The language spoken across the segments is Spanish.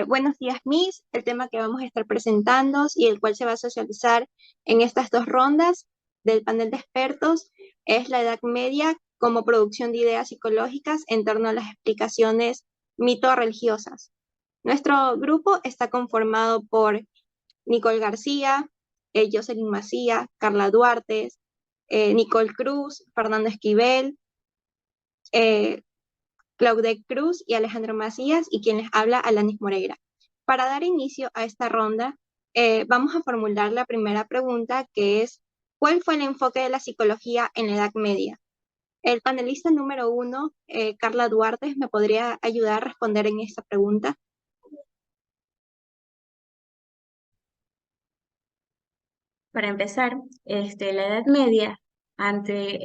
Buenos días, Miss. El tema que vamos a estar presentando y el cual se va a socializar en estas dos rondas del panel de expertos es la Edad Media como producción de ideas psicológicas en torno a las explicaciones mito-religiosas. Nuestro grupo está conformado por Nicole García, Jocelyn Macía, Carla Duarte, Nicole Cruz, Fernando Esquivel, eh, Claudette Cruz y Alejandro Macías, y quien les habla, Alanis Moreira. Para dar inicio a esta ronda, vamos a formular la primera pregunta, que es: ¿cuál fue el enfoque de la psicología en la Edad Media? El panelista número uno, Carla Duarte, ¿me podría ayudar a responder en esta pregunta? Para empezar, la Edad Media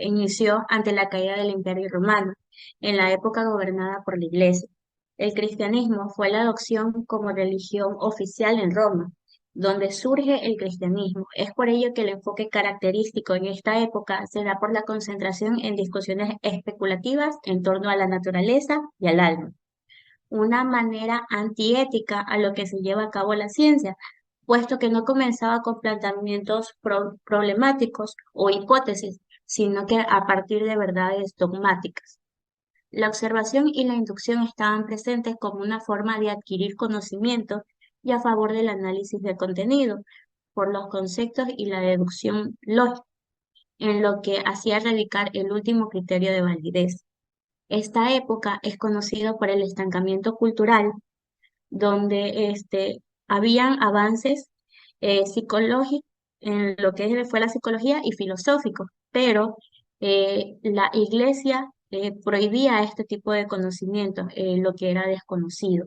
inició ante la caída del Imperio Romano, en la época gobernada por la Iglesia. El cristianismo fue la adopción como religión oficial en Roma, donde surge el cristianismo. Es por ello que el enfoque característico en esta época se da por la concentración en discusiones especulativas en torno a la naturaleza y al alma, una manera antiética a lo que se lleva a cabo la ciencia, puesto que no comenzaba con planteamientos problemáticos o hipótesis, sino que a partir de verdades dogmáticas. La observación y la inducción estaban presentes como una forma de adquirir conocimiento y a favor del análisis de contenido, por los conceptos y la deducción lógica, en lo que hacía radicar el último criterio de validez. Esta época es conocida por el estancamiento cultural, donde habían avances psicológicos en lo que fue la psicología y filosóficos, pero la iglesia prohibía este tipo de conocimientos, lo que era desconocido.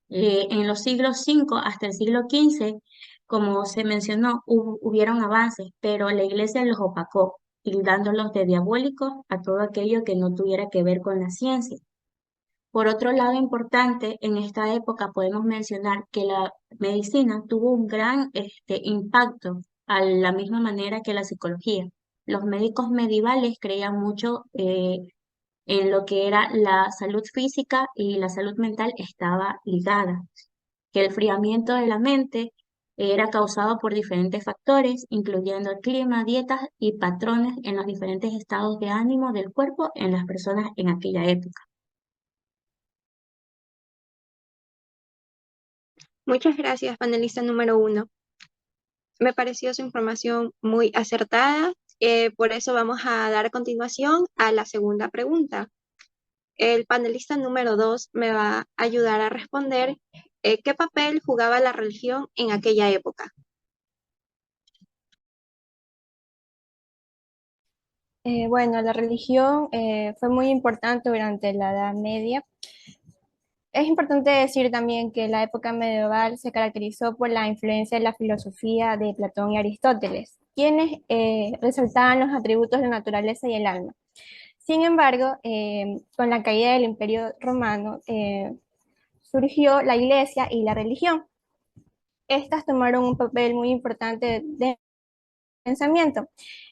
En los siglos V hasta el siglo XV, como se mencionó, hubieron avances, pero la iglesia los opacó, tildándolos de diabólicos a todo aquello que no tuviera que ver con la ciencia. Por otro lado importante, en esta época podemos mencionar que la medicina tuvo un gran impacto a la misma manera que la psicología. Los médicos medievales creían mucho en lo que era la salud física, y la salud mental estaba ligada, que el enfriamiento de la mente era causado por diferentes factores, incluyendo el clima, dietas y patrones en los diferentes estados de ánimo del cuerpo en las personas en aquella época. Muchas gracias, panelista número uno. Me pareció su información muy acertada, por eso vamos a dar a continuación a la segunda pregunta. El panelista número dos me va a ayudar a responder qué papel jugaba la religión en aquella época. Bueno, la religión fue muy importante durante la Edad Media. Es importante decir también que la época medieval se caracterizó por la influencia de la filosofía de Platón y Aristóteles, quienes resaltaban los atributos de la naturaleza y el alma. Sin embargo, con la caída del Imperio Romano, surgió la Iglesia y la religión. Estas tomaron un papel muy importante de pensamiento.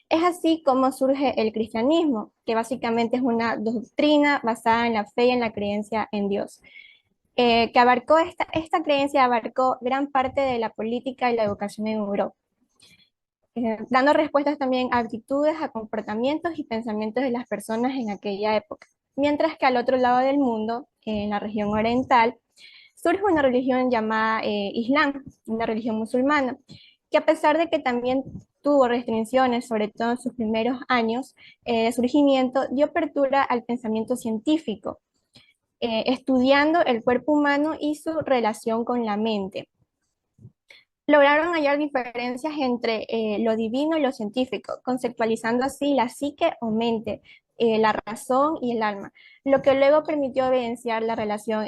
Es así como surge el cristianismo, que básicamente es una doctrina basada en la fe y en la creencia en Dios, que abarcó esta creencia abarcó gran parte de la política y la educación en Europa, dando respuestas también a actitudes, a comportamientos y pensamientos de las personas en aquella época. Mientras que al otro lado del mundo, en la región oriental, surge una religión llamada Islam, una religión musulmana, que a pesar de que también tuvo restricciones, sobre todo en sus primeros años de surgimiento, dio apertura al pensamiento científico, estudiando el cuerpo humano y su relación con la mente. Lograron hallar diferencias entre lo divino y lo científico, conceptualizando así la psique o mente, la razón y el alma, lo que luego permitió evidenciar la relación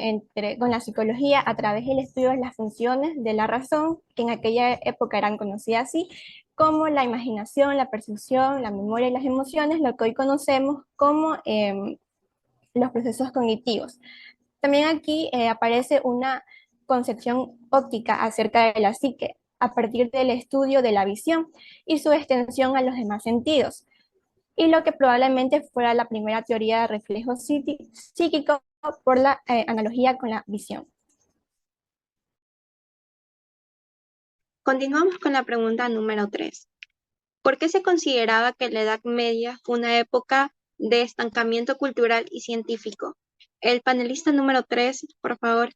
con la psicología a través del estudio de las funciones de la razón, que en aquella época eran conocidas así, como la imaginación, la percepción, la memoria y las emociones, lo que hoy conocemos como los procesos cognitivos. También aquí aparece una concepción óptica acerca de la psique a partir del estudio de la visión y su extensión a los demás sentidos, y lo que probablemente fuera la primera teoría de reflejo psíquico por la analogía con la visión. Continuamos con la pregunta número 3. ¿Por qué se consideraba que la Edad Media fue una época de estancamiento cultural y científico? El panelista número 3, por favor.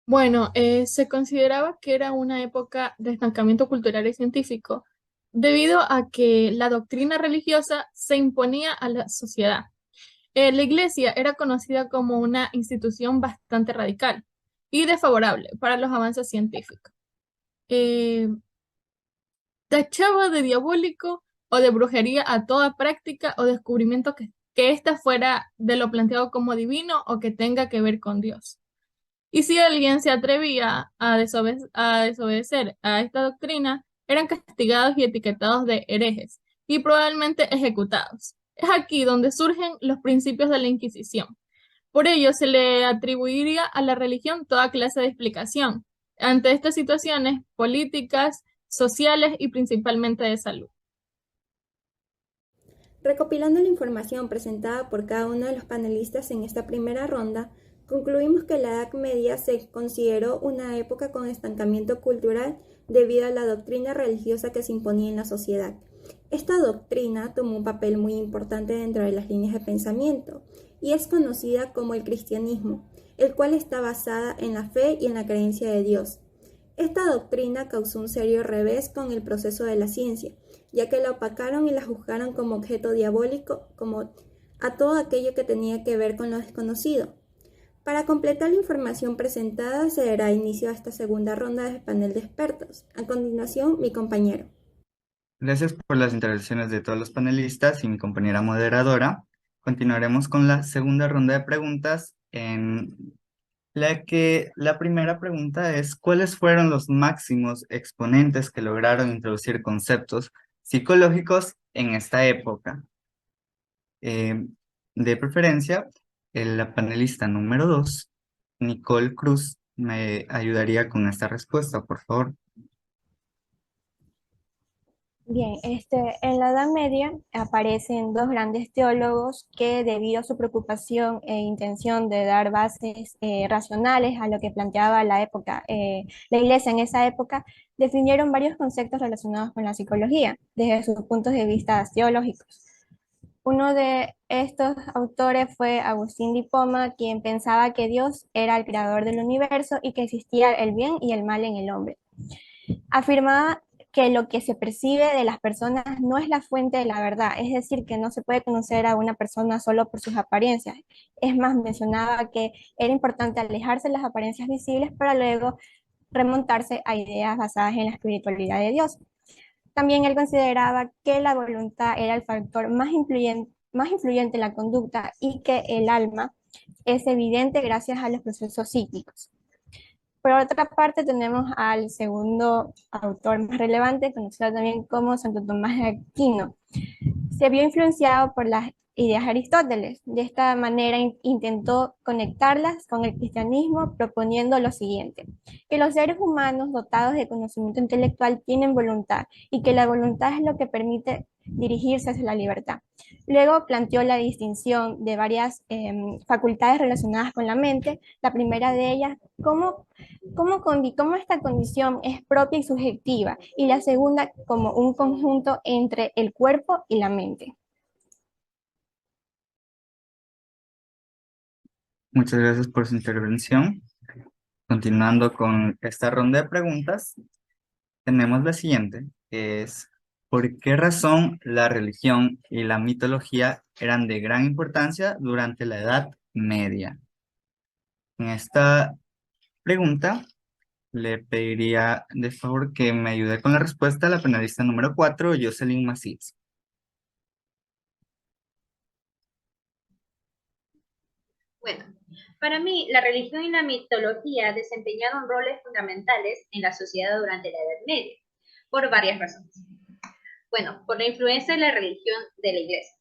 Bueno, se consideraba que era una época de estancamiento cultural y científico debido a que la doctrina religiosa se imponía a la sociedad. La iglesia era conocida como una institución bastante radical y desfavorable para los avances científicos. Eh, Tachaba de diabólico o de brujería a toda práctica o descubrimiento que ésta fuera de lo planteado como divino o que tenga que ver con Dios. Y si alguien se atrevía a desobedecer a esta doctrina, eran castigados y etiquetados de herejes y probablemente ejecutados. Es aquí donde surgen los principios de la Inquisición. Por ello, se le atribuiría a la religión toda clase de explicación ante estas situaciones políticas, sociales y principalmente de salud. Recopilando la información presentada por cada uno de los panelistas en esta primera ronda, concluimos que la Edad Media se consideró una época con estancamiento cultural debido a la doctrina religiosa que se imponía en la sociedad. Esta doctrina tomó un papel muy importante dentro de las líneas de pensamiento y es conocida como el cristianismo, el cual está basada en la fe y en la creencia de Dios. Esta doctrina causó un serio revés con el proceso de la ciencia, ya que la opacaron y la juzgaron como objeto diabólico, como a todo aquello que tenía que ver con lo desconocido. Para completar la información presentada, se dará inicio a esta segunda ronda del panel de expertos. A continuación, mi compañero. Gracias por las intervenciones de todos los panelistas y mi compañera moderadora. Continuaremos con la segunda ronda de preguntas en la que la primera pregunta es: ¿cuáles fueron los máximos exponentes que lograron introducir conceptos psicológicos en esta época? De preferencia, la panelista número 2, Nicole Cruz, me ayudaría con esta respuesta, por favor. Bien, en la Edad Media aparecen dos grandes teólogos que, debido a su preocupación e intención de dar bases racionales a lo que planteaba la época, la Iglesia en esa época, definieron varios conceptos relacionados con la psicología desde sus puntos de vista teológicos. Uno de estos autores fue Agustín de Hipona, quien pensaba que Dios era el creador del universo y que existía el bien y el mal en el hombre. Afirmaba que lo que se percibe de las personas no es la fuente de la verdad, es decir, que no se puede conocer a una persona solo por sus apariencias. Es más, mencionaba que era importante alejarse de las apariencias visibles para luego remontarse a ideas basadas en la espiritualidad de Dios. También él consideraba que la voluntad era el factor más influyente en la conducta y que el alma es evidente gracias a los procesos psíquicos. Por otra parte, tenemos al segundo autor más relevante, conocido también como Santo Tomás de Aquino. Se vio influenciado por las ideas de Aristóteles. De esta manera intentó conectarlas con el cristianismo, proponiendo lo siguiente: que los seres humanos dotados de conocimiento intelectual tienen voluntad y que la voluntad es lo que permite dirigirse hacia la libertad. Luego planteó la distinción de varias facultades relacionadas con la mente. La primera de ellas, cómo esta condición es propia y subjetiva, y la segunda como un conjunto entre el cuerpo y la mente. Muchas gracias por su intervención. Continuando con esta ronda de preguntas, tenemos la siguiente, que es: ¿por qué razón la religión y la mitología eran de gran importancia durante la Edad Media? En esta pregunta le pediría de favor que me ayude con la respuesta a la panelista número 4, Jocelyn Macías. Bueno, para mí, la religión y la mitología desempeñaron roles fundamentales en la sociedad durante la Edad Media, por varias razones. Bueno, por la influencia de la religión de la Iglesia.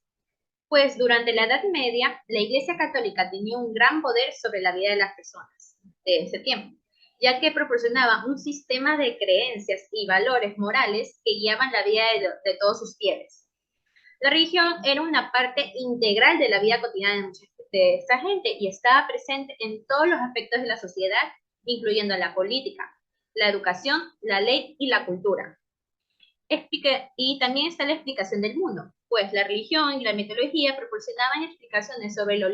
Pues durante la Edad Media, la Iglesia Católica tenía un gran poder sobre la vida de las personas de ese tiempo, ya que proporcionaba un sistema de creencias y valores morales que guiaban la vida de todos sus fieles. La religión era una parte integral de la vida cotidiana de esta gente y estaba presente en todos los aspectos de la sociedad, incluyendo la política, la educación, la ley y la cultura. Y también está la explicación del mundo, pues la religión y la mitología proporcionaban explicaciones sobre el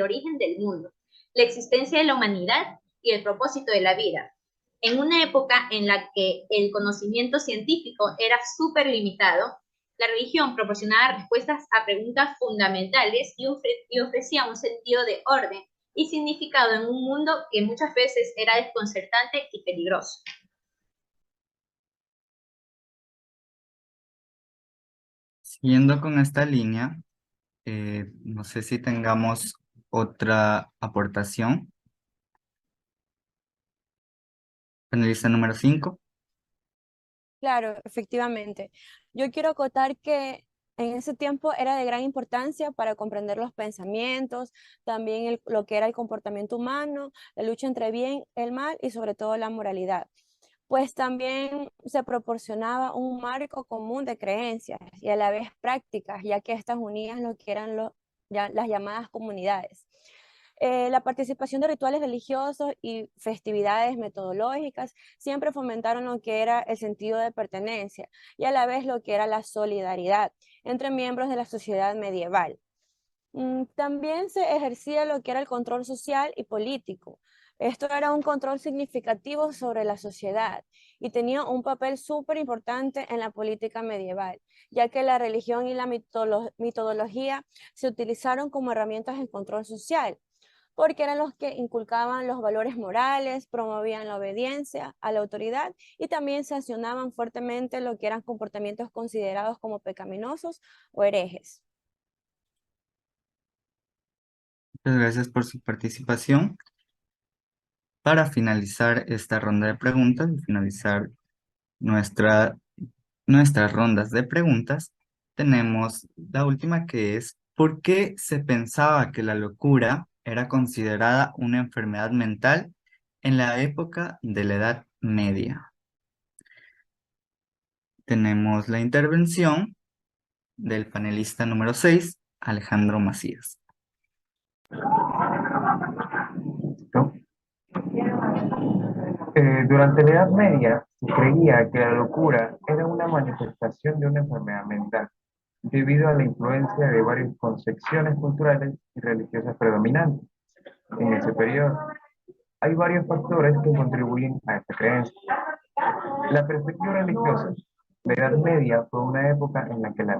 origen del mundo, la existencia de la humanidad y el propósito de la vida. En una época en la que el conocimiento científico era súper limitado, la religión proporcionaba respuestas a preguntas fundamentales y ofrecía un sentido de orden y significado en un mundo que muchas veces era desconcertante y peligroso. Siguiendo con esta línea, no sé si tengamos otra aportación. Panelista número 5. Claro, efectivamente. Yo quiero acotar que en ese tiempo era de gran importancia para comprender los pensamientos, también lo que era el comportamiento humano, la lucha entre bien, el mal y sobre todo la moralidad. Pues también se proporcionaba un marco común de creencias y a la vez prácticas, ya que estas unían lo que eran las llamadas comunidades. La participación de rituales religiosos y festividades metodológicas siempre fomentaron lo que era el sentido de pertenencia y a la vez lo que era la solidaridad entre miembros de la sociedad medieval. También se ejercía lo que era el control social y político. Esto era un control significativo sobre la sociedad y tenía un papel súper importante en la política medieval, ya que la religión y la mitología se utilizaron como herramientas de control social, porque eran los que inculcaban los valores morales, promovían la obediencia a la autoridad y también sancionaban fuertemente lo que eran comportamientos considerados como pecaminosos o herejes. Muchas gracias por su participación. Para finalizar esta ronda de preguntas y finalizar nuestras rondas de preguntas, tenemos la última, que es: ¿por qué se pensaba que la locura era considerada una enfermedad mental en la época de la Edad Media? Tenemos la intervención del panelista número 6, Alejandro Macías. Durante la Edad Media se creía que la locura era una manifestación de una enfermedad mental, debido a la influencia de varias concepciones culturales y religiosas predominantes. En ese periodo, hay varios factores que contribuyen a esta creencia. La perspectiva religiosa. La Edad Media fue una época en la que la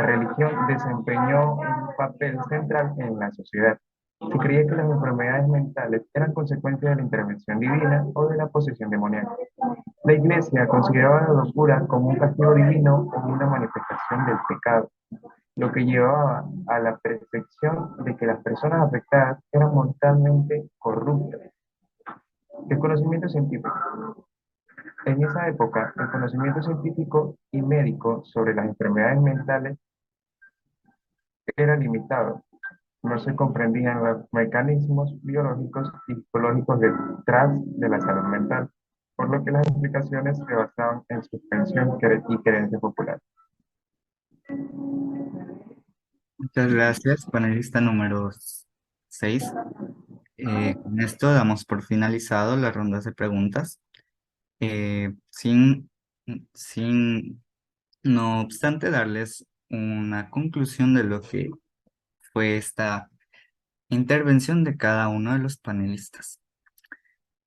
religión desempeñó un papel central en la sociedad. Se creía que las enfermedades mentales eran consecuencia de la intervención divina o de la posesión demoníaca. La Iglesia consideraba la locura como un castigo divino o una manifestación del pecado, lo que llevaba a la percepción de que las personas afectadas eran mortalmente corruptas. El conocimiento científico. En esa época, el conocimiento científico y médico sobre las enfermedades mentales era limitado. No se comprendían los mecanismos biológicos y psicológicos detrás de la salud mental, por lo que las explicaciones se basaban en suspensión y creencia popular. Muchas gracias, panelista número 6. Con esto damos por finalizado las rondas de preguntas. Sin, no obstante, darles una conclusión de lo que fue esta intervención de cada uno de los panelistas.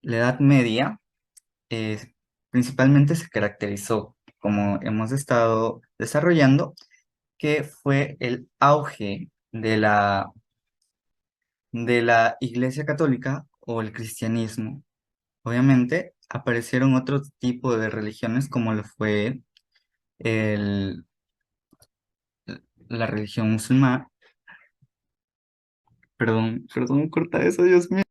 La Edad Media principalmente se caracterizó, como hemos estado desarrollando, que fue el auge de la Iglesia Católica o el cristianismo. Obviamente aparecieron otro tipo de religiones, como lo fue la religión musulmana. Perdón, corta eso, Dios mío.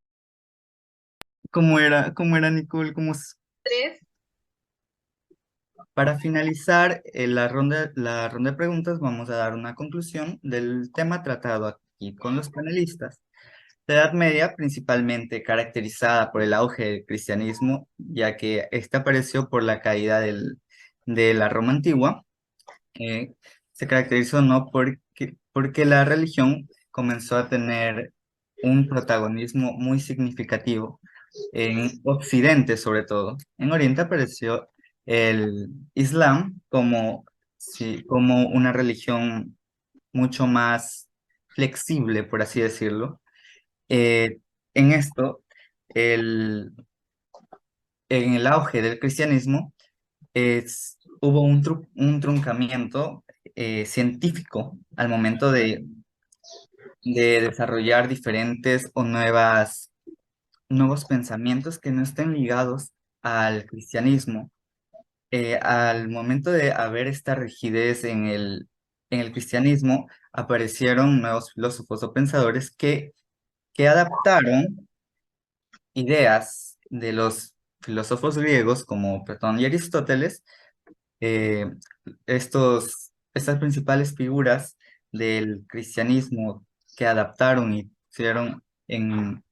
¿Cómo era, Nicole? Tres. Para finalizar la ronda de preguntas, vamos a dar una conclusión del tema tratado aquí con los panelistas. La Edad Media, principalmente caracterizada por el auge del cristianismo, ya que este apareció por la caída de la Roma antigua, se caracterizó no porque la religión comenzó a tener un protagonismo muy significativo en Occidente, sobre todo. En Oriente apareció el Islam como, sí, como una religión mucho más flexible, por así decirlo. Eh, en esto, el, en el auge del cristianismo, hubo un truncamiento científico al momento de desarrollar diferentes o nuevos pensamientos que no estén ligados al cristianismo. Al momento de haber esta rigidez en el cristianismo, aparecieron nuevos filósofos o pensadores que adaptaron ideas de los filósofos griegos como Platón y Aristóteles. eh, Estas principales figuras del cristianismo que adaptaron y pusieron en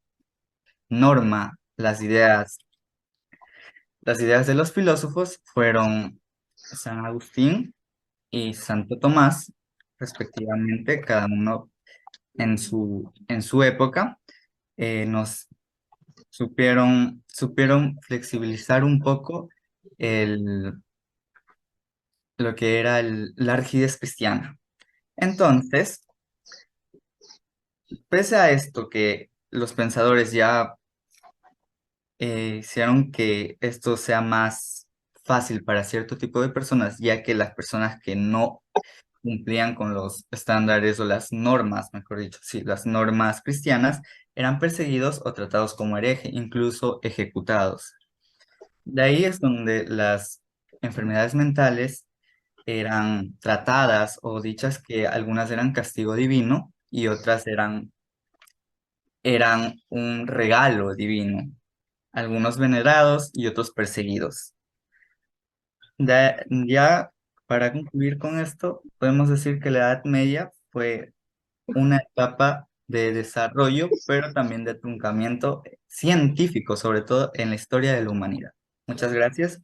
norma las ideas de los filósofos fueron San Agustín y Santo Tomás, respectivamente, cada uno en su época. Nos supieron flexibilizar un poco el, lo que era la rigidez cristiana. Entonces, pese a esto que los pensadores ya hicieron que esto sea más fácil para cierto tipo de personas, ya que las personas que no cumplían con los estándares o las normas, mejor dicho, sí, las normas cristianas, eran perseguidos o tratados como hereje, incluso ejecutados. De ahí es donde las enfermedades mentales eran tratadas o dichas que algunas eran castigo divino y otras eran un regalo divino, algunos venerados y otros perseguidos. Ya para concluir con esto, podemos decir que la Edad Media fue una etapa de desarrollo, pero también de truncamiento científico, sobre todo en la historia de la humanidad. Muchas gracias.